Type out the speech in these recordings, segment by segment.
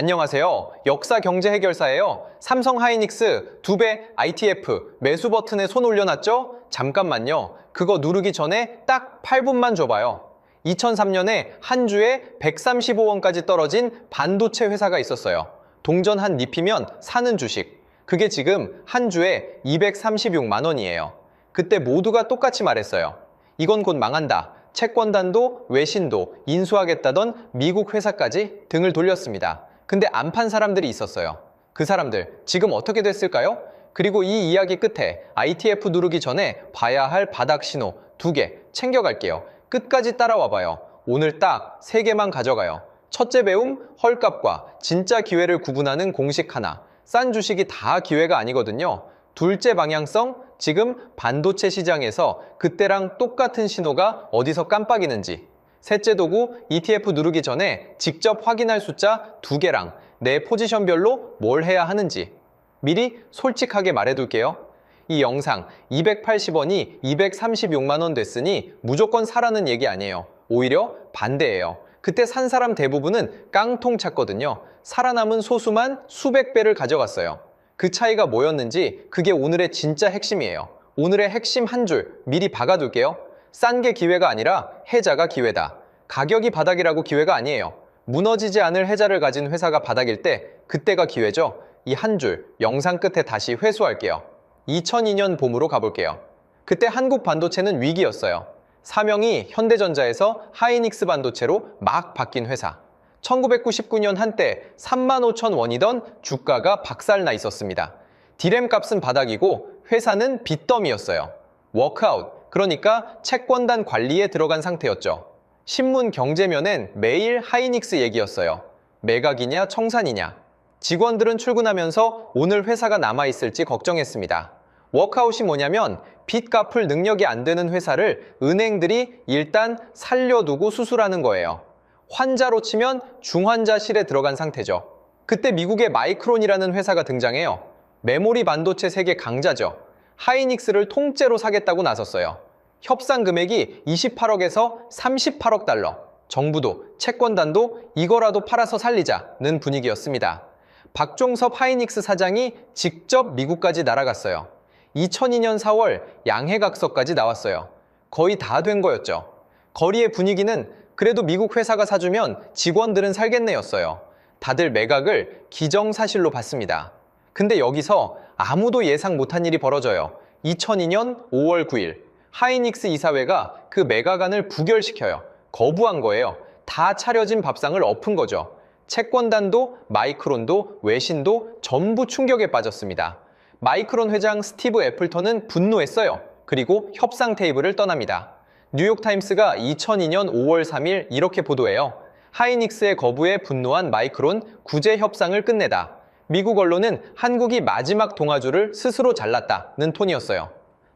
안녕하세요. 역사 경제 해결사예요. 삼성 하이닉스 2배 ITF 매수 버튼에 손 올려놨죠? 잠깐만요. 그거 누르기 전에 딱 8분만 줘봐요. 2003년에 한 주에 135원까지 떨어진 반도체 회사가 있었어요. 동전 한 잎이면 사는 주식. 그게 지금 한 주에 236만 원이에요. 그때 모두가 똑같이 말했어요. 이건 곧 망한다. 채권단도 외신도 인수하겠다던 미국 회사까지 등을 돌렸습니다. 근데 안 판 사람들이 있었어요. 그 사람들 지금 어떻게 됐을까요? 그리고 이 이야기 끝에 ITF 누르기 전에 봐야 할 바닥 신호 2개 챙겨갈게요. 끝까지 따라와 봐요. 오늘 딱 3개만 가져가요. 첫째 배움, 헐값과 진짜 기회를 구분하는 공식 하나. 싼 주식이 다 기회가 아니거든요. 둘째 방향성, 지금 반도체 시장에서 그때랑 똑같은 신호가 어디서 깜빡이는지. 셋째 도구, ETF 누르기 전에 직접 확인할 숫자 2개랑 내 포지션별로 뭘 해야 하는지 미리 솔직하게 말해둘게요. 이 영상 280원이 236만 원 됐으니 무조건 사라는 얘기 아니에요. 오히려 반대예요. 그때 산 사람 대부분은 깡통 찼거든요. 살아남은 소수만 수백 배를 가져갔어요. 그 차이가 뭐였는지 그게 오늘의 진짜 핵심이에요. 오늘의 핵심 한 줄 미리 박아둘게요. 싼 게 기회가 아니라 해자가 기회다. 가격이 바닥이라고 기회가 아니에요. 무너지지 않을 해자를 가진 회사가 바닥일 때 그때가 기회죠. 이 한 줄 영상 끝에 다시 회수할게요. 2002년 봄으로 가볼게요. 그때 한국 반도체는 위기였어요. 사명이 현대전자에서 하이닉스 반도체로 막 바뀐 회사. 1999년 한때 35,000원이던 주가가 박살나 있었습니다. 디램 값은 바닥이고 회사는 빚더미였어요. 워크아웃, 그러니까 채권단 관리에 들어간 상태였죠. 신문 경제면엔 매일 하이닉스 얘기였어요. 매각이냐 청산이냐. 직원들은 출근하면서 오늘 회사가 남아있을지 걱정했습니다. 워크아웃이 뭐냐면 빚 갚을 능력이 안 되는 회사를 은행들이 일단 살려두고 수술하는 거예요. 환자로 치면 중환자실에 들어간 상태죠. 그때 미국의 마이크론이라는 회사가 등장해요. 메모리 반도체 세계 강자죠. 하이닉스를 통째로 사겠다고 나섰어요. 협상 금액이 28억에서 38억 달러. 정부도 채권단도 이거라도 팔아서 살리자는 분위기였습니다. 박종섭 하이닉스 사장이 직접 미국까지 날아갔어요. 2002년 4월 양해각서까지 나왔어요. 거의 다 된 거였죠. 거리의 분위기는 그래도 미국 회사가 사주면 직원들은 살겠네였어요. 다들 매각을 기정사실로 봤습니다. 근데 여기서 아무도 예상 못한 일이 벌어져요. 2002년 5월 9일 하이닉스 이사회가 그 매각안을 부결시켜요. 거부한 거예요. 다 차려진 밥상을 엎은 거죠. 채권단도 마이크론도 외신도 전부 충격에 빠졌습니다. 마이크론 회장 스티브 애플턴은 분노했어요. 그리고 협상 테이블을 떠납니다. 뉴욕타임스가 2002년 5월 3일 이렇게 보도해요. 하이닉스의 거부에 분노한 마이크론 구제 협상을 끝내다. 미국 언론은 한국이 마지막 동아줄을 스스로 잘랐다는 톤이었어요.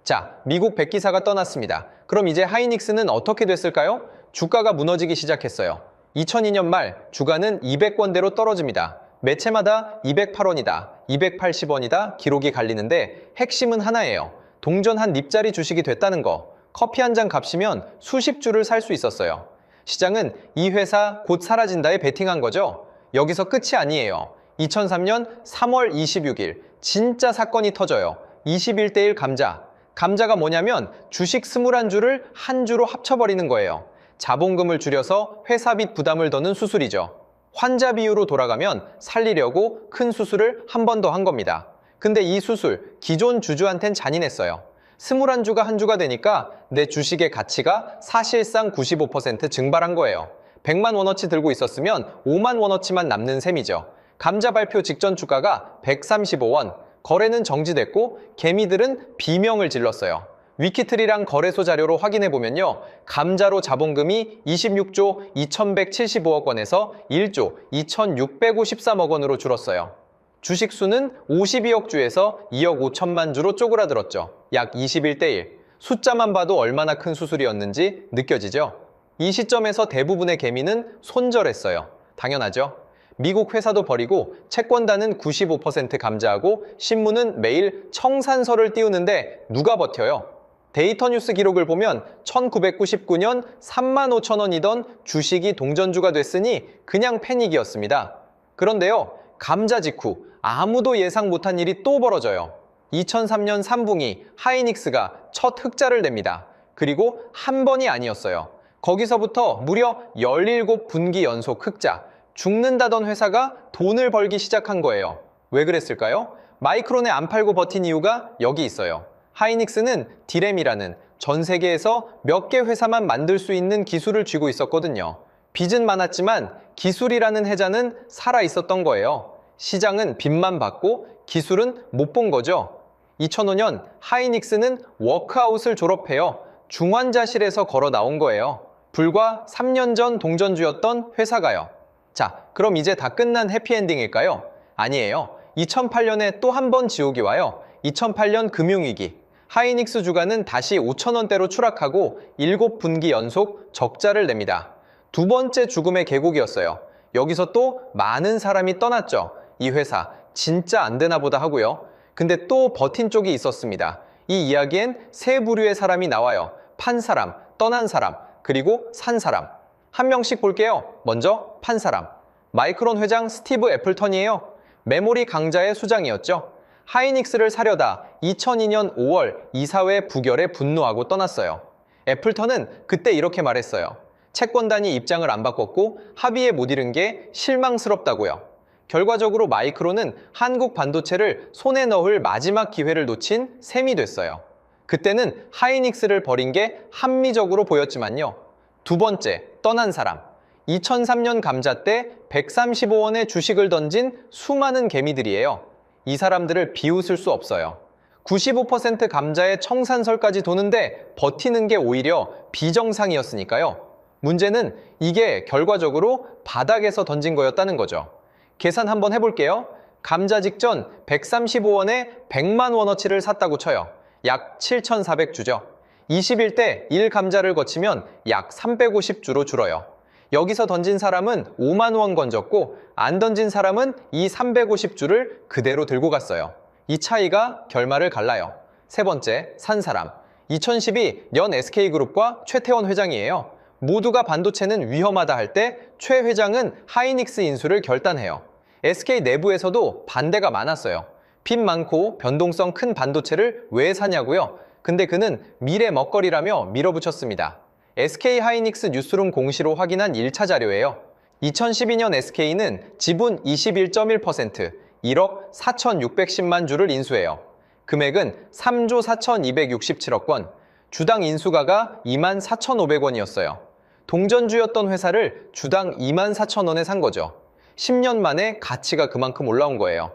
자, 미국 백기사가 떠났습니다. 그럼 이제 하이닉스는 어떻게 됐을까요? 주가가 무너지기 시작했어요. 2002년 말 주가는 200원대로 떨어집니다. 매체마다 208원이다, 280원이다 기록이 갈리는데 핵심은 하나예요. 동전 한 잎짜리 주식이 됐다는 거. 커피 한 잔 값이면 수십 주를 살 수 있었어요. 시장은 이 회사 곧 사라진다에 베팅한 거죠. 여기서 끝이 아니에요. 2003년 3월 26일 진짜 사건이 터져요. 21대1 감자. 감자가 뭐냐면 주식 21주를 한 주로 합쳐버리는 거예요. 자본금을 줄여서 회사빚 부담을 더는 수술이죠. 환자 비유로 돌아가면 살리려고 큰 수술을 한 번 더 한 겁니다. 근데 이 수술 기존 주주한텐 잔인했어요. 21주가 한 주가 되니까 내 주식의 가치가 사실상 95% 증발한 거예요. 100만 원어치 들고 있었으면 5만 원어치만 남는 셈이죠. 감자 발표 직전 주가가 135원, 거래는 정지됐고 개미들은 비명을 질렀어요. 위키트리랑 거래소 자료로 확인해보면요. 감자로 자본금이 26조 2175억 원에서 1조 2653억 원으로 줄었어요. 주식 수는 52억 주에서 2억 5천만 주로 쪼그라들었죠. 약 21대1. 숫자만 봐도 얼마나 큰 수술이었는지 느껴지죠? 이 시점에서 대부분의 개미는 손절했어요. 당연하죠. 미국 회사도 버리고 채권단은 95% 감자하고 신문은 매일 청산서를 띄우는데 누가 버텨요? 데이터 뉴스 기록을 보면 1999년 35,000원이던 주식이 동전주가 됐으니 그냥 패닉이었습니다. 그런데요, 감자 직후 아무도 예상 못한 일이 또 벌어져요. 2003년 3분기 하이닉스가 첫 흑자를 냅니다. 그리고 한 번이 아니었어요. 거기서부터 무려 17분기 연속 흑자. 죽는다던 회사가 돈을 벌기 시작한 거예요. 왜 그랬을까요? 마이크론에 안 팔고 버틴 이유가 여기 있어요. 하이닉스는 디램이라는 전 세계에서 몇 개 회사만 만들 수 있는 기술을 쥐고 있었거든요. 빚은 많았지만 기술이라는 해자는 살아 있었던 거예요. 시장은 빚만 받고 기술은 못 본 거죠. 2005년 하이닉스는 워크아웃을 졸업해요. 중환자실에서 걸어 나온 거예요. 불과 3년 전 동전주였던 회사가요. 자, 그럼 이제 다 끝난 해피엔딩일까요? 아니에요. 2008년에 또 한 번 지옥이 와요. 2008년 금융위기. 하이닉스 주가는 다시 5,000원대로 추락하고 7분기 연속 적자를 냅니다. 두 번째 죽음의 계곡이었어요. 여기서 또 많은 사람이 떠났죠. 이 회사 진짜 안 되나 보다 하고요. 근데 또 버틴 쪽이 있었습니다. 이 이야기엔 세 부류의 사람이 나와요. 판 사람, 떠난 사람, 그리고 산 사람. 한 명씩 볼게요. 먼저 판 사람. 마이크론 회장 스티브 애플턴이에요. 메모리 강자의 수장이었죠. 하이닉스를 사려다 2002년 5월 이사회 부결에 분노하고 떠났어요. 애플턴은 그때 이렇게 말했어요. 채권단이 입장을 안 바꿨고 합의에 못 이른 게 실망스럽다고요. 결과적으로 마이크론은 한국 반도체를 손에 넣을 마지막 기회를 놓친 셈이 됐어요. 그때는 하이닉스를 버린 게 합리적으로 보였지만요. 두 번째, 떠난 사람. 2003년 감자 때 135원의 주식을 던진 수많은 개미들이에요. 이 사람들을 비웃을 수 없어요. 95% 감자의 청산설까지 도는데 버티는 게 오히려 비정상이었으니까요. 문제는 이게 결과적으로 바닥에서 던진 거였다는 거죠. 계산 한번 해볼게요. 감자 직전 135원에 100만 원어치를 샀다고 쳐요. 약 7,400주죠. 21대 1 감자를 거치면 약 350주로 줄어요. 여기서 던진 사람은 5만 원 건졌고 안 던진 사람은 이 350주를 그대로 들고 갔어요. 이 차이가 결말을 갈라요. 세 번째, 산 사람. 2012년 SK그룹과 최태원 회장이에요. 모두가 반도체는 위험하다 할 때 최 회장은 하이닉스 인수를 결단해요. SK 내부에서도 반대가 많았어요. 빚 많고 변동성 큰 반도체를 왜 사냐고요? 근데 그는 미래 먹거리라며 밀어붙였습니다. SK 하이닉스 뉴스룸 공시로 확인한 1차 자료예요. 2012년 SK는 지분 21.1%, 1억 4,610만 주를 인수해요. 금액은 3조 4,267억 원, 주당 인수가가 24,500원이었어요. 동전주였던 회사를 주당 24,000원에 산 거죠. 10년 만에 가치가 그만큼 올라온 거예요.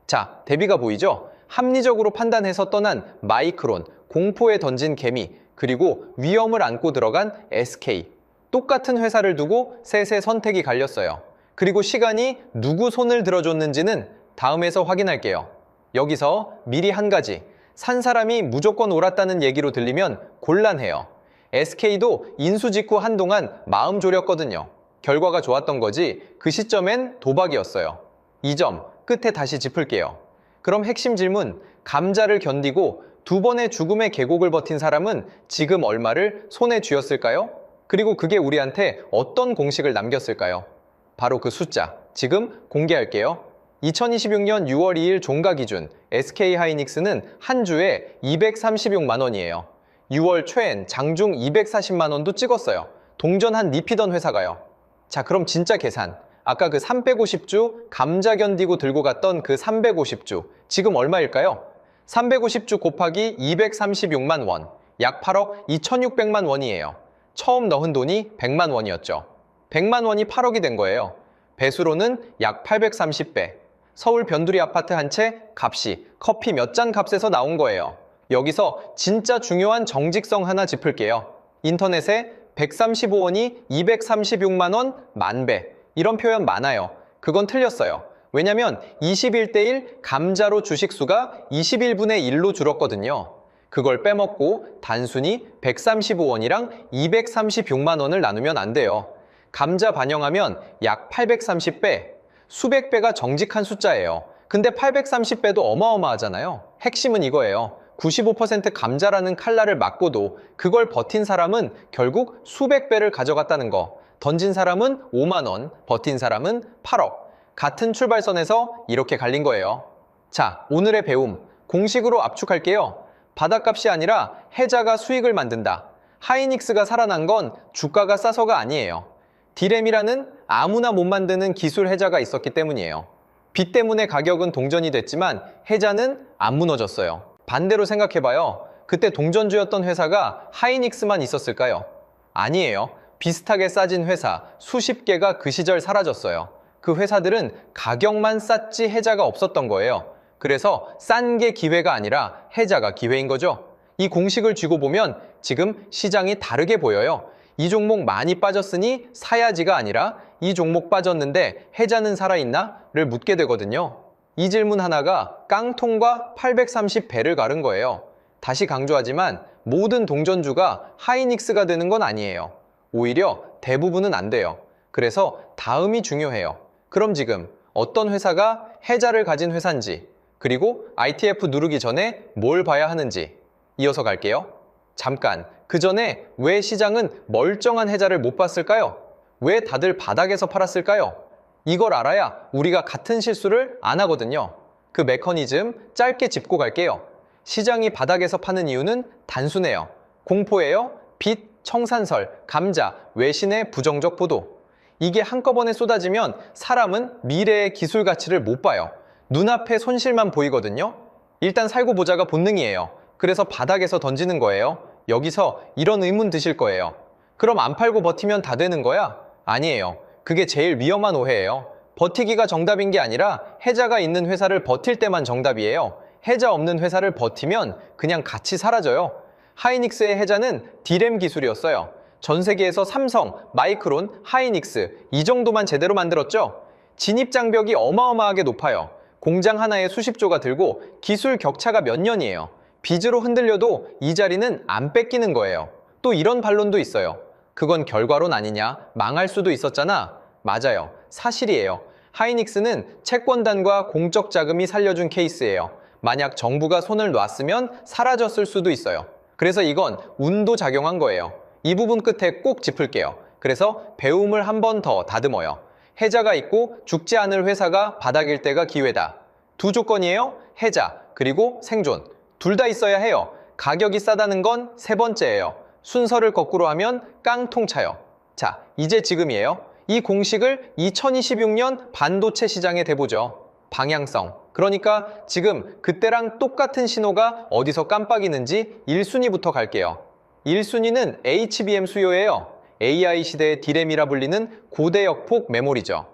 자, 대비가 보이죠? 합리적으로 판단해서 떠난 마이크론, 공포에 던진 개미, 그리고 위험을 안고 들어간 SK. 똑같은 회사를 두고 셋의 선택이 갈렸어요. 그리고 시간이 누구 손을 들어줬는지는 다음에서 확인할게요. 여기서 미리 한 가지. 산 사람이 무조건 옳았다는 얘기로 들리면 곤란해요. SK도 인수 직후 한동안 마음 졸였거든요. 결과가 좋았던 거지 그 시점엔 도박이었어요. 이 점 끝에 다시 짚을게요. 그럼 핵심 질문, 감자를 견디고 두 번의 죽음의 계곡을 버틴 사람은 지금 얼마를 손에 쥐었을까요? 그리고 그게 우리한테 어떤 공식을 남겼을까요? 바로 그 숫자, 지금 공개할게요. 2026년 6월 2일 종가 기준 SK하이닉스는 한 주에 236만 원이에요. 6월 초엔 장중 240만 원도 찍었어요. 동전 한 리피던 회사가요. 자, 그럼 진짜 계산. 아까 그 350주 감자 견디고 들고 갔던 그 350주 지금 얼마일까요? 350주 곱하기 236만 원, 약 8억 2,600만 원이에요. 처음 넣은 돈이 100만 원이었죠. 100만 원이 8억이 된 거예요. 배수로는 약 830배. 서울 변두리 아파트 한 채 값이 커피 몇 잔 값에서 나온 거예요. 여기서 진짜 중요한 정직성 하나 짚을게요. 인터넷에 135원이 236만 원 만배 이런 표현 많아요. 그건 틀렸어요. 왜냐면 21대 1 감자로 주식수가 21분의 1로 줄었거든요. 그걸 빼먹고 단순히 135원이랑 236만 원을 나누면 안 돼요. 감자 반영하면 약 830배, 수백 배가 정직한 숫자예요. 근데 830배도 어마어마하잖아요. 핵심은 이거예요. 95% 감자라는 칼날을 맞고도 그걸 버틴 사람은 결국 수백 배를 가져갔다는 거. 던진 사람은 5만 원, 버틴 사람은 8억. 같은 출발선에서 이렇게 갈린 거예요. 자, 오늘의 배움. 공식으로 압축할게요. 바닥값이 아니라 해자가 수익을 만든다. 하이닉스가 살아난 건 주가가 싸서가 아니에요. 디램이라는 아무나 못 만드는 기술 해자가 있었기 때문이에요. 빚 때문에 가격은 동전이 됐지만 해자는 안 무너졌어요. 반대로 생각해봐요. 그때 동전주였던 회사가 하이닉스만 있었을까요? 아니에요. 비슷하게 싸진 회사 수십 개가 그 시절 사라졌어요. 그 회사들은 가격만 쌌지 해자가 없었던 거예요. 그래서 싼 게 기회가 아니라 해자가 기회인 거죠. 이 공식을 쥐고 보면 지금 시장이 다르게 보여요. 이 종목 많이 빠졌으니 사야지가 아니라 이 종목 빠졌는데 해자는 살아있나?를 묻게 되거든요. 이 질문 하나가 깡통과 830배를 가른 거예요. 다시 강조하지만 모든 동전주가 하이닉스가 되는 건 아니에요. 오히려 대부분은 안 돼요. 그래서 다음이 중요해요. 그럼 지금 어떤 회사가 해자를 가진 회사인지, 그리고 ITF 누르기 전에 뭘 봐야 하는지 이어서 갈게요. 잠깐, 그 전에 왜 시장은 멀쩡한 해자를 못 봤을까요? 왜 다들 바닥에서 팔았을까요? 이걸 알아야 우리가 같은 실수를 안 하거든요. 그 메커니즘 짧게 짚고 갈게요. 시장이 바닥에서 파는 이유는 단순해요. 공포예요. 빚, 청산설, 감자, 외신의 부정적 보도. 이게 한꺼번에 쏟아지면 사람은 미래의 기술 가치를 못 봐요. 눈앞에 손실만 보이거든요. 일단 살고 보자가 본능이에요. 그래서 바닥에서 던지는 거예요. 여기서 이런 의문 드실 거예요. 그럼 안 팔고 버티면 다 되는 거야? 아니에요. 그게 제일 위험한 오해예요. 버티기가 정답인 게 아니라 해자가 있는 회사를 버틸 때만 정답이에요. 해자 없는 회사를 버티면 그냥 같이 사라져요. 하이닉스의 해자는 디램 기술이었어요. 전 세계에서 삼성, 마이크론, 하이닉스 이 정도만 제대로 만들었죠. 진입 장벽이 어마어마하게 높아요. 공장 하나에 수십조가 들고 기술 격차가 몇 년이에요. 빚으로 흔들려도 이 자리는 안 뺏기는 거예요. 또 이런 반론도 있어요. 그건 결과론 아니냐? 망할 수도 있었잖아. 맞아요. 사실이에요. 하이닉스는 채권단과 공적 자금이 살려준 케이스예요. 만약 정부가 손을 놨으면 사라졌을 수도 있어요. 그래서 이건 운도 작용한 거예요. 이 부분 끝에 꼭 짚을게요. 그래서 배움을 한 번 더 다듬어요. 해자가 있고 죽지 않을 회사가 바닥일 때가 기회다. 두 조건이에요. 해자, 그리고 생존. 둘 다 있어야 해요. 가격이 싸다는 건 세 번째예요. 순서를 거꾸로 하면 깡통 차요. 자, 이제 지금이에요. 이 공식을 2026년 반도체 시장에 대보죠. 방향성. 그러니까 지금 그때랑 똑같은 신호가 어디서 깜빡이는지 1순위부터 갈게요. 1순위는 HBM 수요예요. AI 시대의 디램이라 불리는 고대역폭 메모리죠.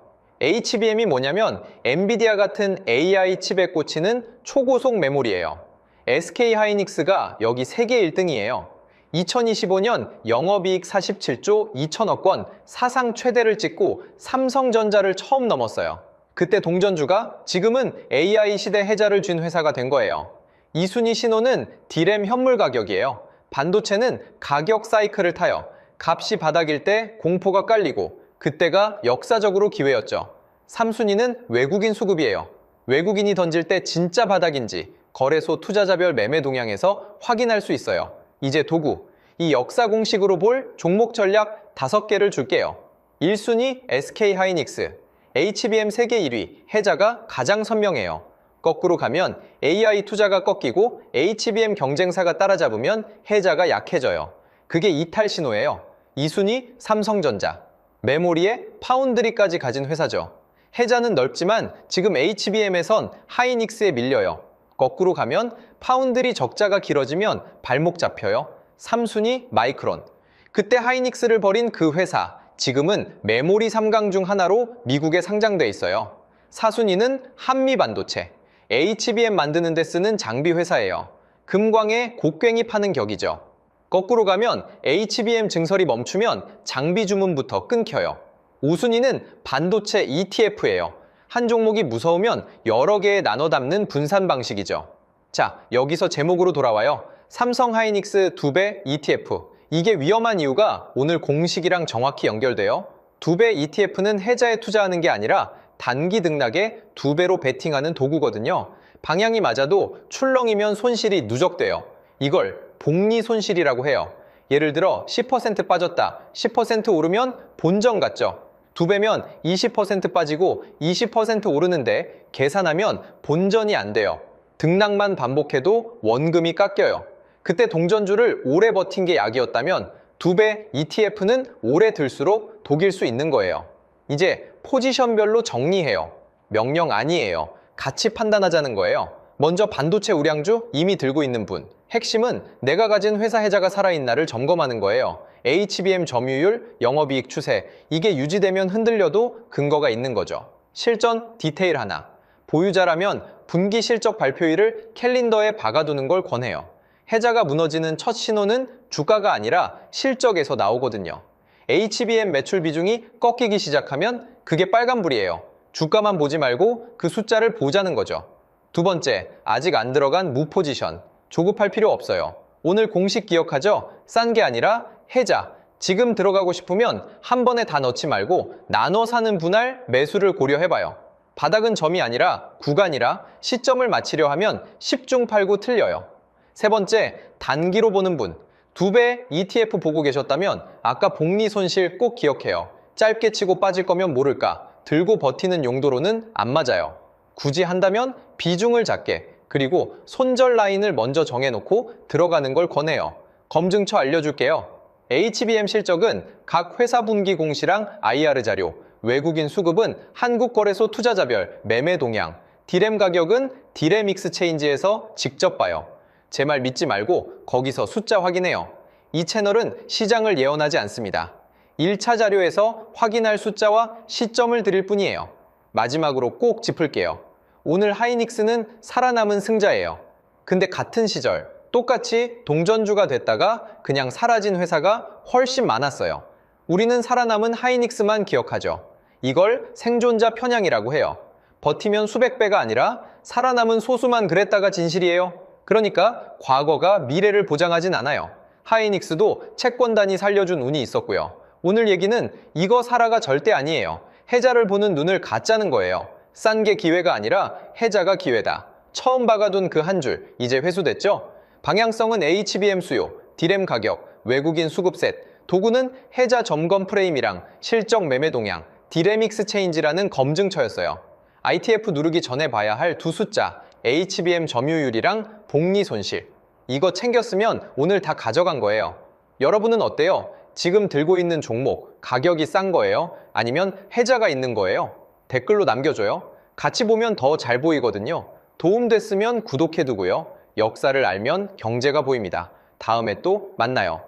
HBM이 뭐냐면 엔비디아 같은 AI 칩에 꽂히는 초고속 메모리예요. SK하이닉스가 여기 세계 1등이에요. 2025년 영업이익 47조 2천억 원 사상 최대를 찍고 삼성전자를 처음 넘었어요. 그때 동전주가 지금은 AI 시대 해자를 쥔 회사가 된 거예요. 2순위 신호는 디램 현물 가격이에요. 반도체는 가격 사이클을 타요. 값이 바닥일 때 공포가 깔리고 그때가 역사적으로 기회였죠. 3순위는 외국인 수급이에요. 외국인이 던질 때 진짜 바닥인지 거래소 투자자별 매매 동향에서 확인할 수 있어요. 이제 도구. 이 역사 공식으로 볼 종목 전략 5개를 줄게요. 1순위 SK하이닉스. HBM 세계 1위, 해자가 가장 선명해요. 거꾸로 가면 AI 투자가 꺾이고 HBM 경쟁사가 따라잡으면 해자가 약해져요. 그게 이탈 신호예요. 2순위 삼성전자. 메모리에 파운드리까지 가진 회사죠. 해자는 넓지만 지금 HBM에선 하이닉스에 밀려요. 거꾸로 가면 파운드리 적자가 길어지면 발목 잡혀요. 3순위 마이크론. 그때 하이닉스를 버린 그 회사, 지금은 메모리 3강 중 하나로 미국에 상장돼 있어요. 4순위는 한미반도체. HBM 만드는 데 쓰는 장비 회사예요. 금광에 곡괭이 파는 격이죠. 거꾸로 가면 HBM 증설이 멈추면 장비 주문부터 끊겨요. 5순위는 반도체 ETF예요. 한 종목이 무서우면 여러 개에 나눠 담는 분산 방식이죠. 자, 여기서 제목으로 돌아와요. 삼성 하이닉스 2배 ETF. 이게 위험한 이유가 오늘 공식이랑 정확히 연결돼요. 2배 ETF는 해자에 투자하는 게 아니라 단기 등락에 2배로 베팅하는 도구거든요. 방향이 맞아도 출렁이면 손실이 누적돼요. 이걸 복리 손실이라고 해요. 예를 들어 10% 빠졌다, 10% 오르면 본전 같죠. 2배면 20% 빠지고 20% 오르는데 계산하면 본전이 안 돼요. 등락만 반복해도 원금이 깎여요. 그때 동전주를 오래 버틴 게 약이었다면 2배 ETF는 오래 들수록 독일 수 있는 거예요. 이제 포지션별로 정리해요. 명령 아니에요. 같이 판단하자는 거예요. 먼저 반도체 우량주 이미 들고 있는 분. 핵심은 내가 가진 회사 해자가 살아있나를 점검하는 거예요. HBM 점유율, 영업이익 추세, 이게 유지되면 흔들려도 근거가 있는 거죠. 실전 디테일 하나. 보유자라면 분기 실적 발표일을 캘린더에 박아두는 걸 권해요. 해자가 무너지는 첫 신호는 주가가 아니라 실적에서 나오거든요. HBM 매출 비중이 꺾이기 시작하면 그게 빨간불이에요. 주가만 보지 말고 그 숫자를 보자는 거죠. 두 번째, 아직 안 들어간 무포지션. 조급할 필요 없어요. 오늘 공식 기억하죠? 싼 게 아니라 해자. 지금 들어가고 싶으면 한 번에 다 넣지 말고 나눠 사는 분할 매수를 고려해봐요. 바닥은 점이 아니라 구간이라 시점을 맞추려 하면 10중 8구 틀려요. 세 번째, 단기로 보는 분. 2배 ETF 보고 계셨다면 아까 복리 손실 꼭 기억해요. 짧게 치고 빠질 거면 모를까. 들고 버티는 용도로는 안 맞아요. 굳이 한다면 비중을 작게, 그리고 손절 라인을 먼저 정해놓고 들어가는 걸 권해요. 검증처 알려줄게요. HBM 실적은 각 회사 분기 공시랑 IR 자료, 외국인 수급은 한국거래소 투자자별 매매 동향, 디램 가격은 디램 익스체인지에서 직접 봐요. 제 말 믿지 말고 거기서 숫자 확인해요. 이 채널은 시장을 예언하지 않습니다. 1차 자료에서 확인할 숫자와 시점을 드릴 뿐이에요. 마지막으로 꼭 짚을게요. 오늘 하이닉스는 살아남은 승자예요. 근데 같은 시절 똑같이 동전주가 됐다가 그냥 사라진 회사가 훨씬 많았어요. 우리는 살아남은 하이닉스만 기억하죠. 이걸 생존자 편향이라고 해요. 버티면 수백 배가 아니라 살아남은 소수만 그랬다가 진실이에요. 그러니까 과거가 미래를 보장하진 않아요. 하이닉스도 채권단이 살려준 운이 있었고요. 오늘 얘기는 이거 사라가 절대 아니에요. 해자를 보는 눈을 갖자는 거예요. 싼 게 기회가 아니라 해자가 기회다. 처음 박아둔 그 한 줄, 이제 회수됐죠? 방향성은 HBM 수요, 디램 가격, 외국인 수급셋, 도구는 해자 점검 프레임이랑 실적 매매 동향, 디램 익스체인지라는 검증처였어요. ITF 누르기 전에 봐야 할 두 숫자, HBM 점유율이랑 복리 손실. 이거 챙겼으면 오늘 다 가져간 거예요. 여러분은 어때요? 지금 들고 있는 종목, 가격이 싼 거예요? 아니면 해자가 있는 거예요? 댓글로 남겨줘요. 같이 보면 더 잘 보이거든요. 도움됐으면 구독해두고요. 역사를 알면 경제가 보입니다. 다음에 또 만나요.